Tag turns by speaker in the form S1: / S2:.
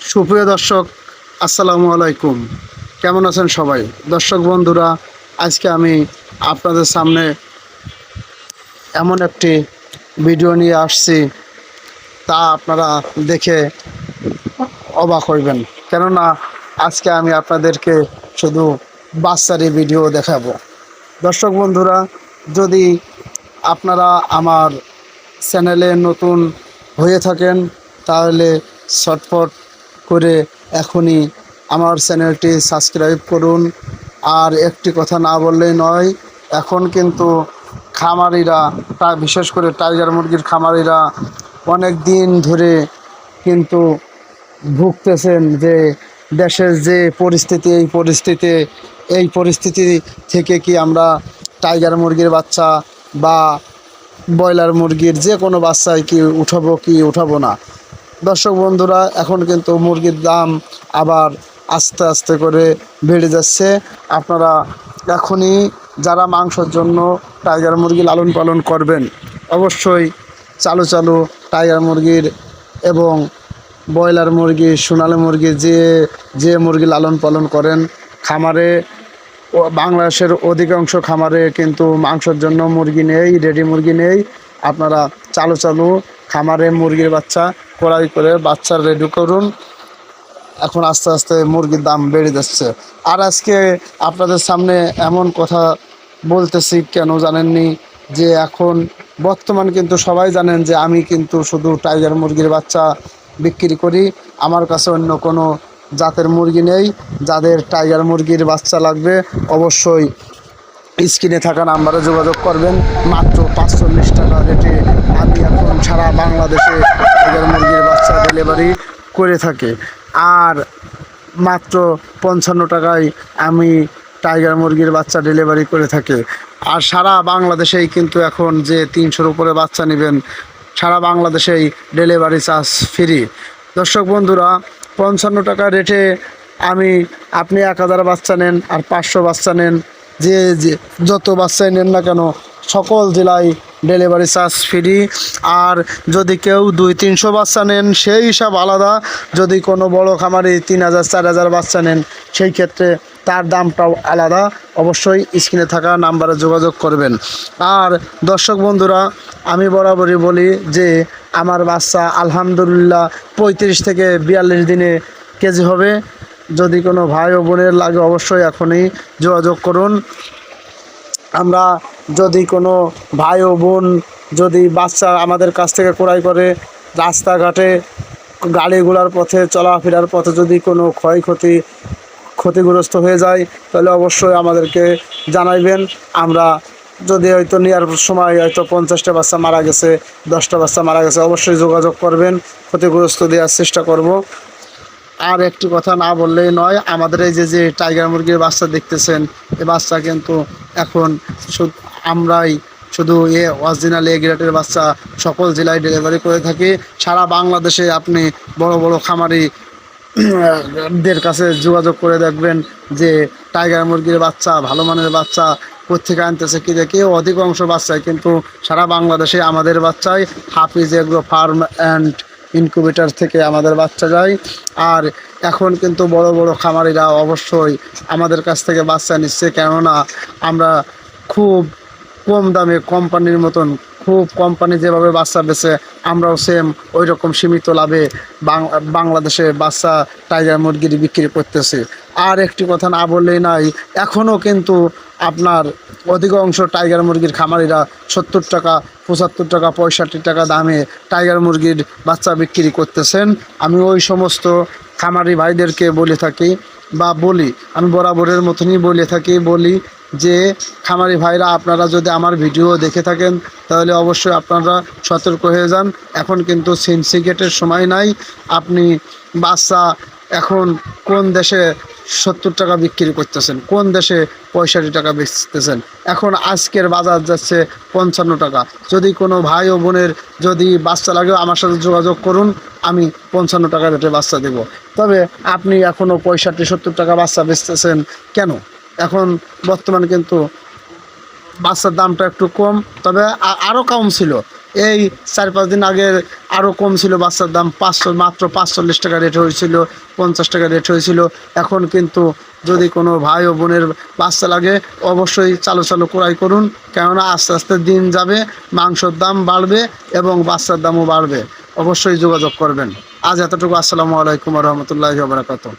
S1: সুপ্রিয় দর্শক, আসসালামু আলাইকুম। কেমন আছেন সবাই? দর্শক বন্ধুরা, আজকে আমি আপনাদের সামনে এমন একটি ভিডিও নিয়ে আসছি, তা আপনারা দেখে অবাক হইবেন। কেননা আজকে আমি আপনাদেরকে শুধু বাচ্চারই ভিডিও দেখাবো। দর্শক বন্ধুরা, যদি আপনারা আমার চ্যানেলে নতুন হয়ে থাকেন তাহলে চটপট করে এখনই আমার চ্যানেলটি সাবস্ক্রাইব করুন। আর একটি কথা না বললেই নয়, এখন কিন্তু খামারিরা, বিশেষ করে টাইগার মুরগির খামারিরা অনেক দিন ধরে কিন্তু ভুগতেছেন যে দেশের যে পরিস্থিতি, এই পরিস্থিতি থেকে কি আমরা টাইগার মুরগির বাচ্চা বা ব্রয়লার মুরগির যে কোনো বাচ্চায় কি উঠাবো না। দর্শক বন্ধুরা, এখন কিন্তু মুরগির দাম আবার আস্তে আস্তে করে বেড়ে যাচ্ছে। আপনারা এখনই যারা মাংসের জন্য টাইগার মুরগি লালন পালন করবেন, অবশ্যই চালু টাইগার মুরগির এবং ব্রয়লার মুরগি, সোনালী মুরগি, যে মুরগি লালন পালন করেন খামারে, বাংলাদেশের অধিকাংশ খামারে কিন্তু মাংসের জন্য মুরগি নেই, রেডি মুরগি নেই। আপনারা চালু খামারে মুরগির বাচ্চা ক্রয় করে বাচ্চা রেডি করুন। এখন আস্তে আস্তে মুরগির দাম বেড়ে যাচ্ছে। আর আজকে আপনাদের সামনে এমন কথা বলতেছি কেন জানেননি, যে এখন বর্তমান কিন্তু সবাই জানেন যে আমি কিন্তু শুধু টাইগার মুরগির বাচ্চা বিক্রি করি। আমার কাছে অন্য কোনো জাতের মুরগি নেই। যাদের টাইগার মুরগির বাচ্চা লাগবে অবশ্যই স্ক্রিনে থাকা নাম্বারে যোগাযোগ করবেন। মাত্র ৪৫ টাকা রেটে আমি এখন সারা বাংলাদেশে টাইগার মুরগির বাচ্চা ডেলিভারি করে থাকি। আর মাত্র ৫৫ টাকায় আমি টাইগার মুরগির বাচ্চা ডেলিভারি করে থাকি। আর সারা বাংলাদেশেই কিন্তু এখন যে ৩০০-র উপরে বাচ্চা নেবেন, সারা বাংলাদেশেই ডেলিভারি চার্জ ফ্রি। দর্শক বন্ধুরা, ৫৫ টাকা রেটে আপনি ১,০০০ বাচ্চা নেন আর ৫০০ বাচ্চা নেন, যে যত বাচ্চাই নেন না কেন সকল জেলায় ডেলিভারি চার্জ ফ্রি। আর যদি কেউ ২০০-৩০০ বাচ্চা নেন সেই হিসাব আলাদা। যদি কোনো বড় খামারে ৩,০০০-৪,০০০ বাচ্চা নেন সেই ক্ষেত্রে তার দামটাও আলাদা। অবশ্যই স্ক্রিনে থাকা নাম্বারে যোগাযোগ করবেন। আর দর্শক বন্ধুরা, আমি বরাবরই বলি যে আমার বাচ্চা আলহামদুলিল্লাহ ৩৫ থেকে ৪২ দিনে কেজি হবে। যদি কোনো ভাই ও বোনের লাগে অবশ্যই এখনই যোগাযোগ করুন। আমরা যদি কোনো ভাই ও বোন যদি বাচ্চা আমাদের কাছ থেকে ক্রয় করে, রাস্তাঘাটে গাড়িগুলোর পথে চলাফেরার পথে যদি কোনো ক্ষতিগ্রস্ত হয়ে যায় তাহলে অবশ্যই আমাদেরকে জানাইবেন। আমরা যদি হয়তো নেওয়ার সময় হয়তো ৫০টা বাচ্চা মারা গেছে, ১০টা বাচ্চা মারা গেছে, অবশ্যই যোগাযোগ করবেন, ক্ষতিগ্রস্ত দেওয়ার চেষ্টা করব। আর একটি কথা না বললেই নয়, আমাদের এই যে টাইগার মুরগির বাচ্চা দেখতেছেন, এই বাচ্চা কিন্তু এখন আমরাই শুধু অরিজিনাল গ্রেডের বাচ্চা সকল জেলায় ডেলিভারি করে থাকি। সারা বাংলাদেশে আপনি বড় বড় খামারি দের কাছে যোগাযোগ করে দেখবেন যে টাইগার মুরগির বাচ্চা, ভালো মানের বাচ্চা কোত্থেকে আনতেছে কি দেখে। অধিকাংশ বাচ্চায় কিন্তু সারা বাংলাদেশে আমাদের বাচ্চায় হাফিজ এগ্রো ফার্ম অ্যান্ড ইনকিউবেটর থেকে আমাদের বাচ্চা যায়। আর এখন কিন্তু বড় বড় খামারিরা অবশ্যই আমাদের কাছ থেকে বাচ্চা নিচ্ছে, কেননা আমরা খুব কম দামে কোম্পানির মতন, খুব কোম্পানি যেভাবে বাচ্চা বেচে আমরাও সেম ওই রকম সীমিত লাভে বাংলাদেশে বাচ্চা টাইগার মুরগির বিক্রি করতেছে। আর একটি কথা না বললেই নাই, এখনও কিন্তু আপনার অধিকাংশ টাইগার মুরগির খামারিরা ৭০ টাকা, ৭৫ টাকা, ৬৫ টাকা দামে টাইগার মুরগির বাচ্চা বিক্রি করতেছেন। আমি ওই সমস্ত খামারি ভাইদেরকে বলে থাকি বা বলি, আমি বরাবরের মতনই বলি যে খামারি ভাইরা, আপনারা যদি আমার ভিডিও দেখে থাকেন তাহলে অবশ্যই আপনারা সতর্ক হয়ে যান। এখন কিন্তু সিন্ডিকেটের সময় নাই। আপনি বাচ্চা এখন কোন দেশে ৭০ টাকা বিক্রি করতেছেন, কোন দেশে ৬৫ টাকা বেচতেছেন। এখন আজকের বাজার যাচ্ছে ৫৫ টাকা। যদি কোনো ভাই ও বোনের যদি বাচ্চা লাগে আমার সাথে যোগাযোগ করুন, আমি ৫৫ টাকা রেটে বাচ্চা দেব। তবে আপনি এখনও ৬৫-৭০ টাকা বাচ্চা বেচতেছেন কেন? এখন বর্তমান কিন্তু বাচ্চার দামটা একটু কম, তবে আরও কম ছিল। এই 4-5 দিন আগে আরও কম ছিল বাচ্চার দাম, মাত্র 45 টাকা রেট হয়েছিল, 50 টাকা রেট হয়েছিল। এখন কিন্তু যদি কোনো ভাই ও বোনের বাচ্চা লাগে অবশ্যই চালু ক্রয় করুন, কেননা আস্তে আস্তে দিন যাবে, মাংসর দাম বাড়বে এবং বাচ্চার দামও বাড়বে। অবশ্যই যোগাযোগ করবেন। আজ এতটুকু। আসসালামু আলাইকুম ওয়া রাহমাতুল্লাহি ওয়া বারাকাতুহু।